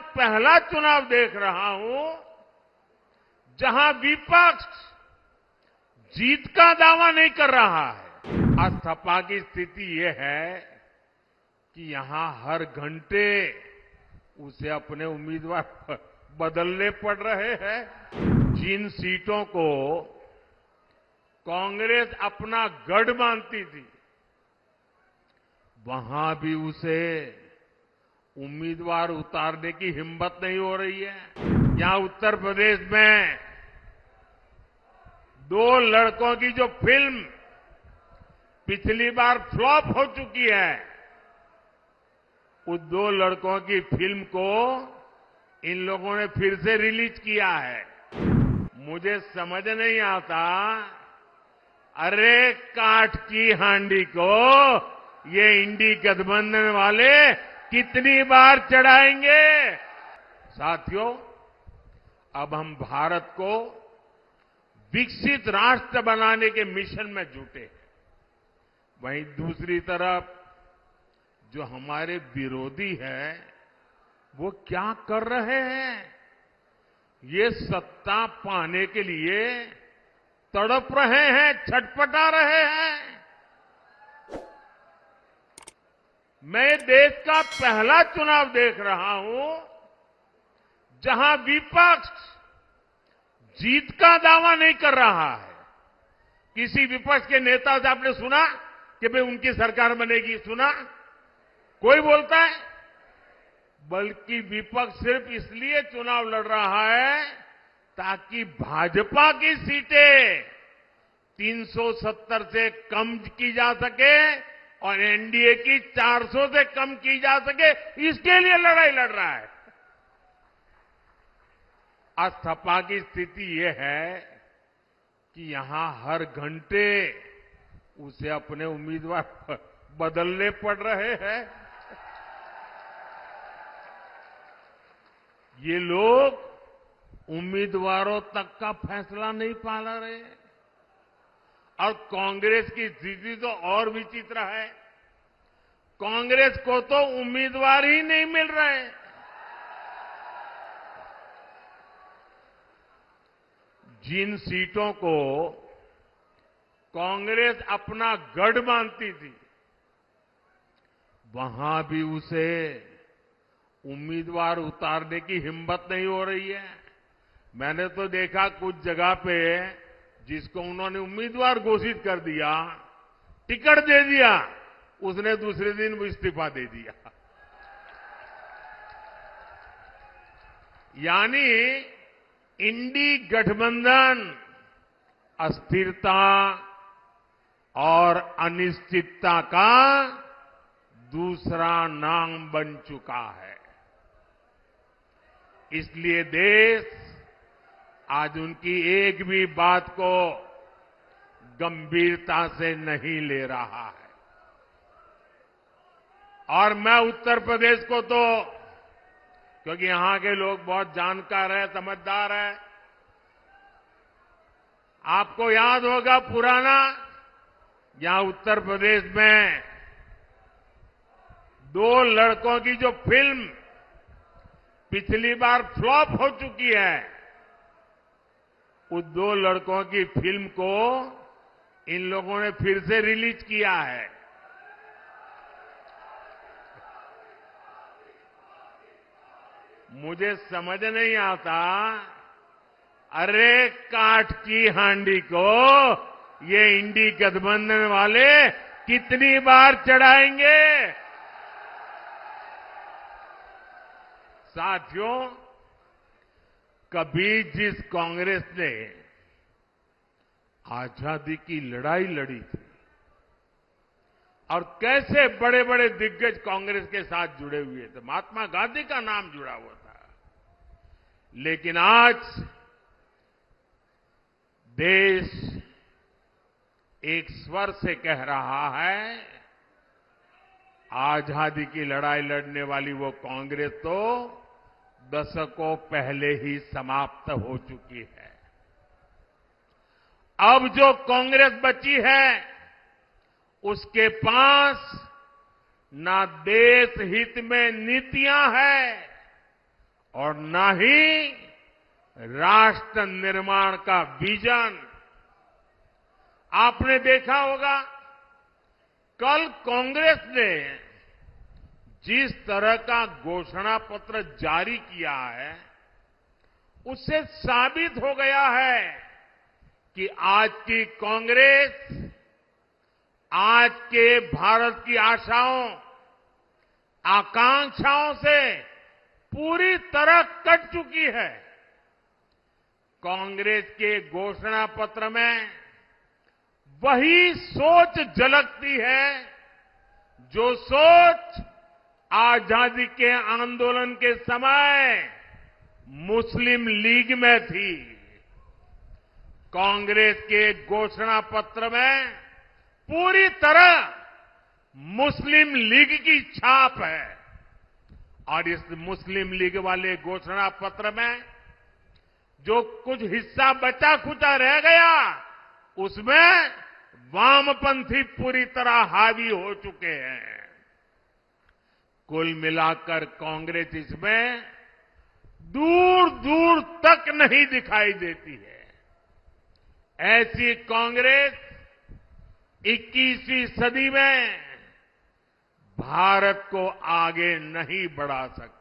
पहला चुनाव देख रहा हूं जहां विपक्ष जीत का दावा नहीं कर रहा है। आज सपा की स्थिति ये है कि यहां हर घंटे उसे अपने उम्मीदवार बदलने पड़ रहे हैं। जिन सीटों को कांग्रेस अपना गढ़ मानती थी, वहां भी उसे उम्मीदवार उतारने की हिम्मत नहीं हो रही है। यहां उत्तर प्रदेश में 2 लड़कों की जो फिल्म पिछली बार फ्लॉप हो चुकी है, उस 2 लड़कों की फिल्म को इन लोगों ने फिर से रिलीज किया है। मुझे समझ नहीं आता, अरे काठ की हांडी को ये इंडी गठबंधन वाले कितनी बार चढ़ाएंगे। साथियों, अब हम भारत को विकसित राष्ट्र बनाने के मिशन में जुटे हैं। वहीं दूसरी तरफ जो हमारे विरोधी हैं, वो क्या कर रहे हैं? ये सत्ता पाने के लिए तड़प रहे हैं, छटपटा रहे हैं। मैं देश का पहला चुनाव देख रहा हूं जहां विपक्ष जीत का दावा नहीं कर रहा है। किसी विपक्ष के नेता से आपने सुना कि भाई उनकी सरकार बनेगी? सुना? कोई बोलता है? बल्कि विपक्ष सिर्फ इसलिए चुनाव लड़ रहा है ताकि भाजपा की सीटें 370 से कम की जा सके और एनडीए की 400 से कम की जा सके, इसके लिए लड़ाई लड़ रहा है। आज सपा की स्थिति ये है कि यहां हर घंटे उसे अपने उम्मीदवार बदलने पड़ रहे हैं। ये लोग उम्मीदवारों तक का फैसला नहीं पा रहे। और कांग्रेस की स्थिति तो और विचित्र है। कांग्रेस को तो उम्मीदवार ही नहीं मिल रहे। जिन सीटों को कांग्रेस अपना गढ़ मानती थी, वहां भी उसे उम्मीदवार उतारने की हिम्मत नहीं हो रही है। मैंने तो देखा कुछ जगह पे जिसको उन्होंने उम्मीदवार घोषित कर दिया, टिकट दे दिया, उसने दूसरे दिन वो इस्तीफा दे दिया। यानी इंडी गठबंधन अस्थिरता और अनिश्चितता का दूसरा नाम बन चुका है। इसलिए देश आज उनकी एक भी बात को गंभीरता से नहीं ले रहा है। और मैं उत्तर प्रदेश को तो, क्योंकि यहां के लोग बहुत जानकार हैं, समझदार हैं, आपको याद होगा पुराना, यहां उत्तर प्रदेश में 2 लड़कों की जो फिल्म पिछली बार फ्लॉप हो चुकी है, उस 2 लड़कों की फिल्म को इन लोगों ने फिर से रिलीज किया है। मुझे समझ नहीं आता, अरे काठ की हांडी को ये इंडी गठबंधन वाले कितनी बार चढ़ाएंगे। साथियों, कभी जिस कांग्रेस ने आजादी की लड़ाई लड़ी थी और कैसे बड़े बड़े दिग्गज कांग्रेस के साथ जुड़े हुए थे, महात्मा गांधी का नाम जुड़ा हुआ था, लेकिन आज देश एक स्वर से कह रहा है, आजादी की लड़ाई लड़ने वाली वो कांग्रेस तो दशकों पहले ही समाप्त हो चुकी है। अब जो कांग्रेस बची है, उसके पास ना देश हित में नीतियां हैं, और न ही राष्ट्र निर्माण का विजन। आपने देखा होगा कल कांग्रेस ने जिस तरह का घोषणा पत्र जारी किया है, उससे साबित हो गया है कि आज की कांग्रेस आज के भारत की आशाओं, आकांक्षाओं से पूरी तरह कट चुकी है। कांग्रेस के घोषणा पत्र में वही सोच झलकती है जो सोच आजादी के आंदोलन के समय मुस्लिम लीग में थी। कांग्रेस के घोषणा पत्र में पूरी तरह मुस्लिम लीग की छाप है और इस मुस्लिम लीग वाले घोषणा पत्र में जो कुछ हिस्सा बचा खुचा रह गया, उसमें वामपंथी पूरी तरह हावी हो चुके हैं। कुल मिलाकर कांग्रेस इसमें दूर दूर तक नहीं दिखाई देती है। ऐसी कांग्रेस 21वीं सदी में भारत को आगे नहीं बढ़ा सकती।